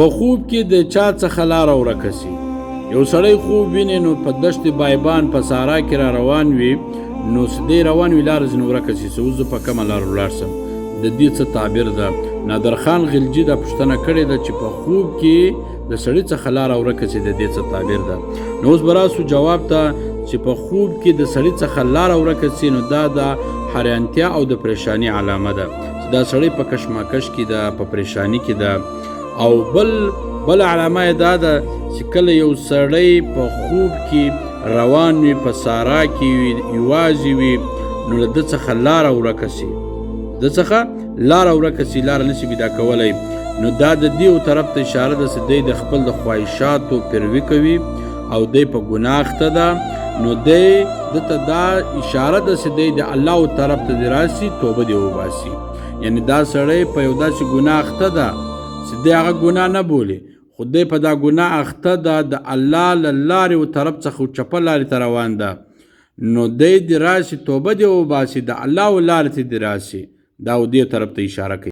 په خوب کې د چا څخه لاره ورکه سي. یو سړی خوب ویني نو په دشت بایبان په صحرا کې را روان وي، نو سدی روان وي لاره ځینې ورکه سي، اوس زه په کومه لاره ولاړ سم. د دې څه تعبیر ده؟ نادرخان غلجي دا پوښتنه کړې ده چې په خوب کې د سړي څخه لاره ورکه سي، د دې څه تعبیر ده؟ نو اوس به راسو جواب ته چې په خوب کې د سړي څخه لاره ورکه سي، نو دا د حیرانتیا او د پریشانی علامه ده چې دا سړی په کشمکش کې ده، په پریشانی کې ده. او بل علامه یې دا ده چې کله یو سړی په خوب کې روان وي، په صحرا کې وي، یوازې وي، نو له ده څخه لاره ورکه سي، د څخه لاره ورکه سي، لاره نشي پیدا کولی، نو دا د دې طرف ته اشاره ده چې دی د خپل د خواهشاتو پیروي کوي او دی په ګناه اخته ده. نو دی دته دا اشاره ده چې دی د الله طرف ته دی راسي، توبه دی وباسي. یعنی دا سړی په یو داسې ګناه اخته ده چې دی هغه ګناه نه بولي، خو دی په دا ګناه اخته ده، د الله له لارې و طرف څخه چپه لارې ته روان ده، نو دی دی راسي، توبه دی وباسي، د الله و لارې ته دی راسي. دا و دې طرف ته اشاره کوي.